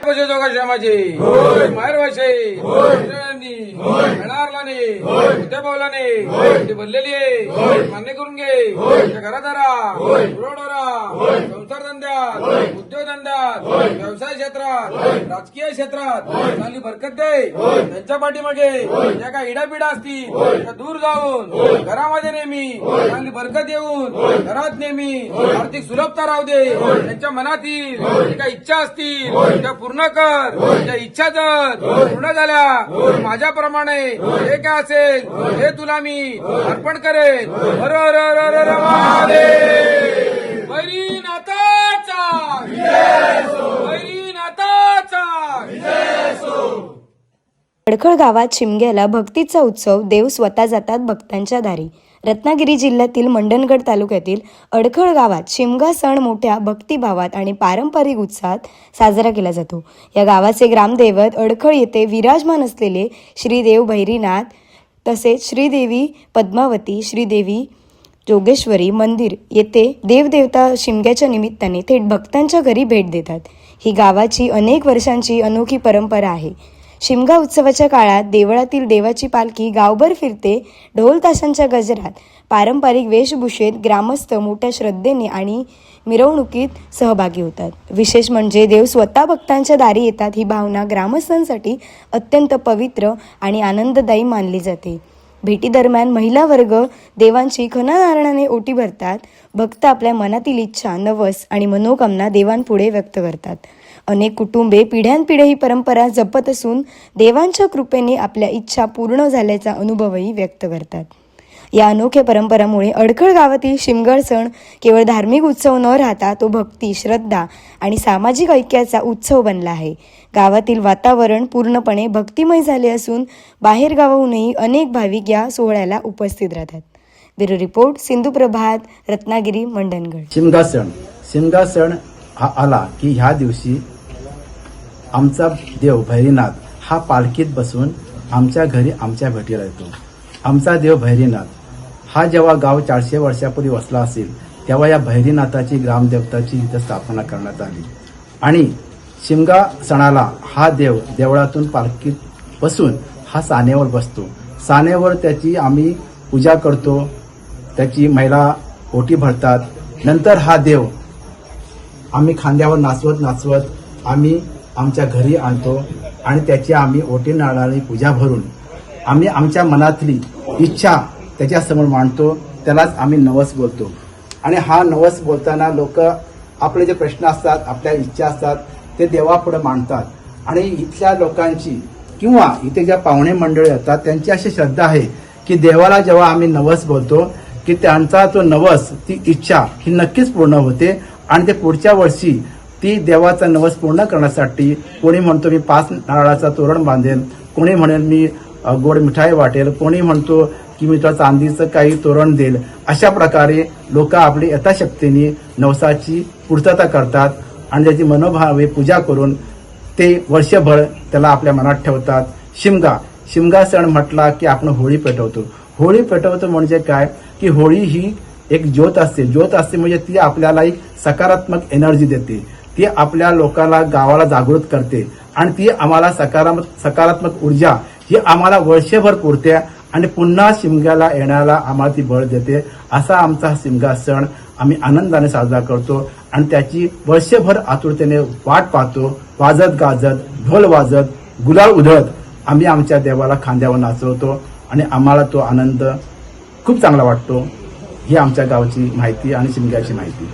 कसे दोघा श्यामाचे माहेर वाशे येणारलाने उद्या पावलाने ते बोललेली आहे मान्य करून घे. घरादारा रोडोरा संसार धंद्यात उद्योगधंद्यात व्यवसाय क्षेत्रात राजकीय क्षेत्रात चांगली बरकत दे. त्यांच्या पाठीमागे ज्या काही इडापिडा असतील त्या दूर जाऊन घरामध्ये नेहमी चांगली बरकत येऊन घरात नेहमी आर्थिक सुलभता राहू दे. त्यांच्या मनातील जे काही इच्छा असतील त्या पूर्ण कर. त्या इच्छा जर पूर्ण झाल्या माझ्याप्रमाणे हे काय असेल हे तुला मी अर्पण करेन. हर हर हर हर महादेव. वैरीनाथाचा वैरीनाथाचा. अडखळ गावात शिमग्याला भक्तीचा उत्सव. देव स्वतः जातात भक्तांच्या दारी. रत्नागिरी जिल्ह्यातील मंडणगड तालुक्यातील अडखळ गावात शिमगा सण मोठ्या भक्तिभावात आणि पारंपरिक उत्साहात साजरा केला जातो. या गावाचे ग्रामदैवत अडखळ येथे विराजमान असलेले श्रीदेव भैरीनाथ तसेच श्रीदेवी पद्मावती, श्रीदेवी जोगेश्वरी मंदिर येथे देवदेवता शिमग्याच्या निमित्ताने थेट भक्तांच्या घरी भेट देतात. ही गावाची अनेक वर्षांची अनोखी परंपरा आहे. शिमगा उत्सवाच्या काळात देवळातील देवाची पालखी गावभर फिरते. ढोल ताशांच्या गजरात पारंपरिक वेशभूषेत ग्रामस्थ मोठ्या श्रद्धेने आणि मिरवणुकीत सहभागी होतात. विशेष म्हणजे देव स्वतः भक्तांच्या दारी येतात ही भावना ग्रामस्थांसाठी अत्यंत पवित्र आणि आनंददायी मानली जाते. भेटीदरम्यान महिला वर्ग देवांची खणानारणाने ओटी भरतात. भक्त आपल्या मनातील इच्छा, नवस आणि मनोकामना देवांपुढे व्यक्त करतात. अनेक कुटुंबे पिढ्यानपिढ्या ही परंपरा जपत असून देवांच्या कृपेने आपल्या इच्छा पूर्ण झाल्याचा अनुभवही व्यक्त करतात. या अनोख्या परंपरामुळे अडखळ गावातील शिमगा सण केवळ धार्मिक उत्सव न राहता तो भक्ती, श्रद्धा आणि सामाजिक ऐक्याचा उत्सव बनला आहे. गावातील वातावरण पूर्णपणे भक्तिमय झाले असून बाहेर गावाहूनही अनेक भाविक या सोहळ्याला उपस्थित राहतात. ब्युरो रिपोर्ट, सिंधू प्रभात, रत्नागिरी, मंडणगड. शिमगा सण हा आला की ह्या दिवशी आमचा देव भैरीनाथ हा पालखीत बसून आमच्या घरी आमच्या भेटीला येतो. आमचा देव भैरीनाथ हा जेव्हा गाव 400 वर्षापूर्वी वसला असेल तेव्हा या भैरीनाथाची ग्रामदेवताची इथं स्थापना करण्यात आली आणि शिमगा सणाला हा देव देवळातून पालखीत बसून हा सानेवर बसतो. सानेवर त्याची आम्ही पूजा करतो. त्याची महिला ओटी भरतात. नंतर हा देव आम्ही खांद्यावर नाचवत आम्ही आमच्या घरी आणतो आणि त्याची आम्ही ओटी नारळाने पूजा भरून आम्ही आमच्या मनातली इच्छा त्याच्यासमोर मांडतो. त्यालाच आम्ही नवस बोलतो आणि हा नवस बोलताना लोक आपले जे प्रश्न असतात, आपल्या इच्छा असतात ते देवापुढे मांडतात आणि इथल्या लोकांची किंवा इथे ज्या पाहुणे मंडळी येतात त्यांची अशी श्रद्धा आहे की देवाला जेव्हा आम्ही नवस बोलतो की त्यांचा तो नवस, ती इच्छा ही नक्कीच पूर्ण होते आणि ते पुढच्या वर्षी ती देवाचा नवस पूर्ण करण्यासाठी कोणी म्हणतो मी 5 नारळाचा तोरण बांधेल, कोणी म्हणेल मी गोड मिठाई वाटेल, कोणी म्हणतो की मी तुला चांदीचं काही तोरण देईल. अशा प्रकारे लोक आपली यथाशक्तीने नवसाची पूर्तता करतात आणि त्याची मनोभावे पूजा करून ते वर्षभर त्याला आपल्या मनात ठेवतात. शिमगा सण म्हटला की आपण होळी पेटवतो. होळी पेटवतो म्हणजे काय की होळी ही एक ज्योत असते म्हणजे ती आपल्याला एक सकारात्मक एनर्जी देते. ती आपल्या लोकांना, गावाला जागृत करते आणि ती आम्हाला सकारात्मक ऊर्जा ही आम्हाला वर्षभर पुरते आणि पुन्हा शिमग्याला येण्याला आम्हाला ती बळ देते. असा आमचा शिमगा सण आम्ही आनंदाने साजरा करतो आणि त्याची वर्षभर आतुरतेने वाट पाहतो. वाजत गाजत, ढोल वाजत, गुलाल उधळत आम्ही आमच्या देवाला खांद्यावर नाचवतो आणि आम्हाला तो आनंद खूप चांगला वाटतो. ही आमच्या गावची माहिती आणि शिमग्याची माहिती.